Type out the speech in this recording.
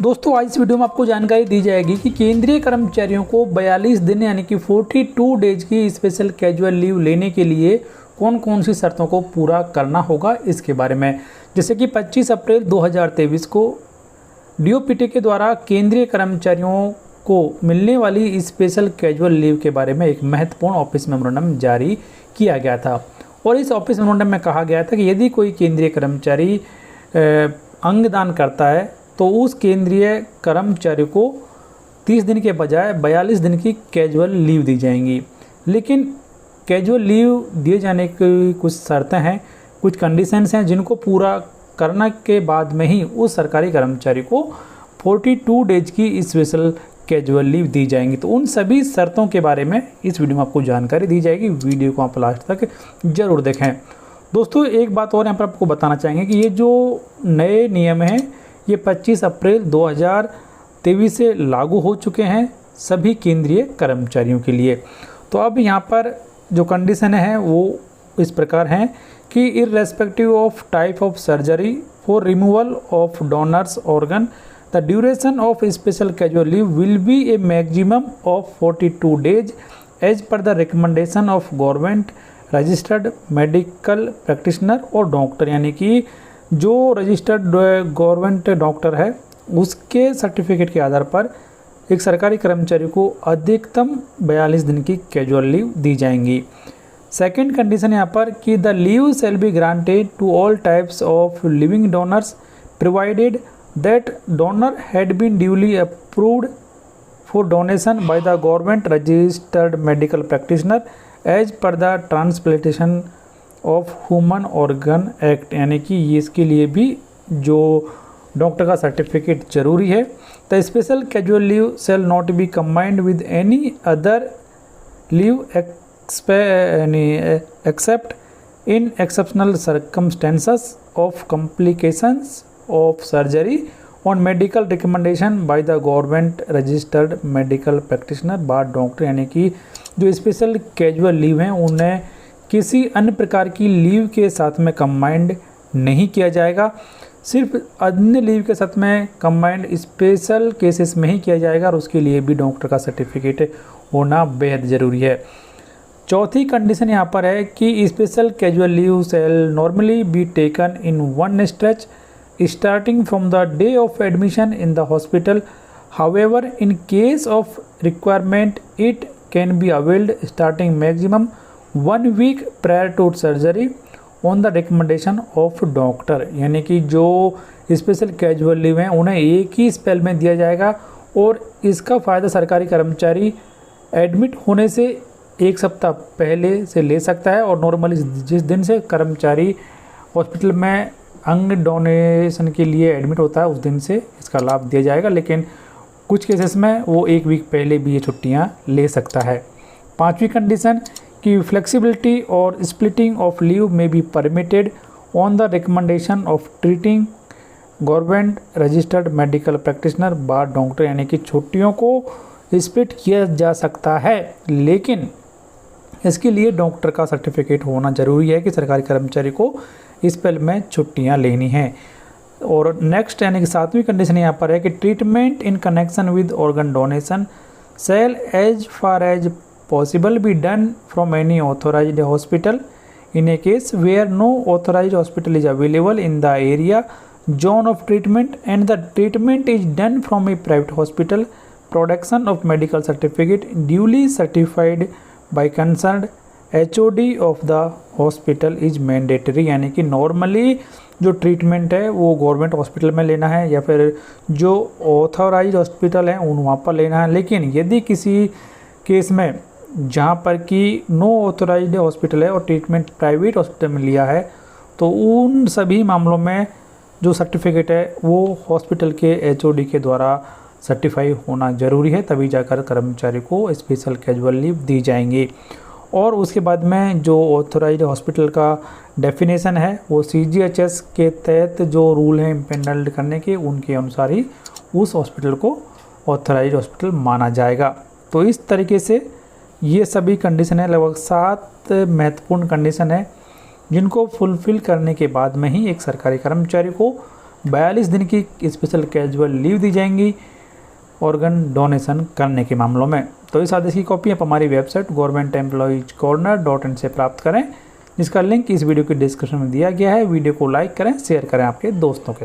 दोस्तों आज इस वीडियो में आपको जानकारी दी जाएगी कि केंद्रीय कर्मचारियों को 42 दिन यानी कि 42 डेज की स्पेशल कैजुअल लीव लेने के लिए कौन कौन सी शर्तों को पूरा करना होगा इसके बारे में। जैसे कि 25 अप्रैल 2023 को डीओपीटी के द्वारा केंद्रीय कर्मचारियों को मिलने वाली स्पेशल कैजुअल लीव के बारे में एक महत्वपूर्ण ऑफिस मेमोरेंडम जारी किया गया था और इस ऑफिस मेमोरेंडम में कहा गया था कि यदि कोई केंद्रीय कर्मचारी अंगदान करता है तो उस केंद्रीय कर्मचारी को 30 दिन के बजाय 42 दिन की कैजुअल लीव दी जाएंगी। लेकिन कैजुअल लीव दिए जाने की कुछ शर्तें हैं, कुछ कंडीशंस हैं जिनको पूरा करने के बाद में ही उस सरकारी कर्मचारी को 42 डेज की स्पेशल कैजुअल लीव दी जाएंगी। तो उन सभी शर्तों के बारे में इस वीडियो में आपको जानकारी दी जाएगी। वीडियो को आप लास्ट तक जरूर देखें। दोस्तों एक बात और यहाँ पर आपको बताना चाहेंगे कि ये जो नए नियम हैं ये 25 अप्रैल 2023 से लागू हो चुके हैं सभी केंद्रीय कर्मचारियों के लिए। तो अब यहाँ पर जो कंडीशन है वो इस प्रकार हैं कि irrespective of type of surgery for removal of donors organ the duration of special casual leave will be a maximum of 42 days as per the recommendation of government registered medical practitioner और doctor, यानी कि जो registered government doctor है उसके certificate के आधार पर एक सरकारी कर्मचारी को अधिकतम 42 दिन की कैजुअल लीव दी जाएंगी। सेकेंड कंडीशन यहाँ पर कि the leave shall be granted to all types of living donors provided that donor had been duly approved for donation by the government registered medical practitioner as per the transplantation of human organ act, यानी कि ये इसके लिए भी जो doctor का certificate जरूरी है। The special casual leave shall not be combined with any other leave accept in exceptional circumstances of complications of surgery on medical recommendation bye the government registered medical practitioner bar doctor, यानी कि जो special casual leave हैं उन्हें किसी अन्य प्रकार की leave के साथ में कंबाइंड नहीं किया जाएगा, सिर्फ अन्य लीव के साथ में कंबाइंड स्पेशल केसेस में ही किया जाएगा और उसके लिए भी डॉक्टर का सर्टिफिकेट होना बेहद ज़रूरी है। चौथी कंडीशन यहाँ पर है कि special casual leave shall normally be taken in one stretch starting from the day of admission in the hospital. However in case of requirement it can be availed starting maximum 1 week prior to surgery on the recommendation of doctor, यानी कि जो special casual leave हैं उन्हें एक ही spell में दिया जाएगा और इसका फ़ायदा सरकारी कर्मचारी एडमिट होने से 1 सप्ताह पहले से ले सकता है और नॉर्मली जिस दिन से कर्मचारी हॉस्पिटल में अंग डोनेशन के लिए एडमिट होता है उस दिन से इसका लाभ दिया जाएगा। लेकिन कुछ केसेस में वो 1 वीक पहले भी ये छुट्टियाँ ले सकता है। पाँचवीं कंडीशन कि फ्लेक्सिबिलिटी और स्प्लिटिंग ऑफ लीव में be permitted on the recommendation of treating government registered medical practitioner bar doctor, यानी कि छुट्टियों को स्प्लिट किया जा सकता है लेकिन इसके लिए डॉक्टर का सर्टिफिकेट होना ज़रूरी है कि सरकारी कर्मचारी को इस स्पेल में छुट्टियां लेनी हैं। और नेक्स्ट यानी कि 7वीं कंडीशन यहाँ पर है कि treatment in connection with organ donation shall as far as possible be done from any authorized hospital in a case where no authorized hospital is available in the area zone of treatment and the treatment is done from a private hospital. Production of medical certificate duly certified by concerned HOD of the hospital is mandatory, यानी कि normally जो treatment है वो government hospital में लेना है या फिर जो ऑथोराइज हॉस्पिटल है उन वहाँ पर लेना है। लेकिन यदि किसी केस में जहाँ पर कि नो ऑथोराइज्ड हॉस्पिटल है और ट्रीटमेंट प्राइवेट हॉस्पिटल में लिया है तो उन सभी मामलों में जो सर्टिफिकेट है वो हॉस्पिटल के HOD के द्वारा सर्टिफाई होना ज़रूरी है, तभी जाकर कर्मचारी को स्पेशल कैजुअल लीव दी जाएंगी। और उसके बाद में जो ऑथोराइज्ड हॉस्पिटल का डेफिनेशन है वो CGHS के तहत जो रूल हैं इम्पेंडल्ड करने के उनके अनुसार ही उस हॉस्पिटल को ऑथोराइज्ड हॉस्पिटल माना जाएगा। तो इस तरीके से ये सभी कंडीशन है, लगभग 7 महत्वपूर्ण कंडीशन है जिनको फुलफ़िल करने के बाद में ही एक सरकारी कर्मचारी को 42 दिन की स्पेशल कैजुअल लीव दी जाएंगी ऑर्गन डोनेशन करने के मामलों में। तो इस आदेश की कॉपी आप हमारी वेबसाइट governmentemplloyeescorner.in से प्राप्त करें, जिसका लिंक इस वीडियो की डिस्क्रिप्शन में दिया गया है। वीडियो को लाइक करें, शेयर करें आपके दोस्तों के साथ।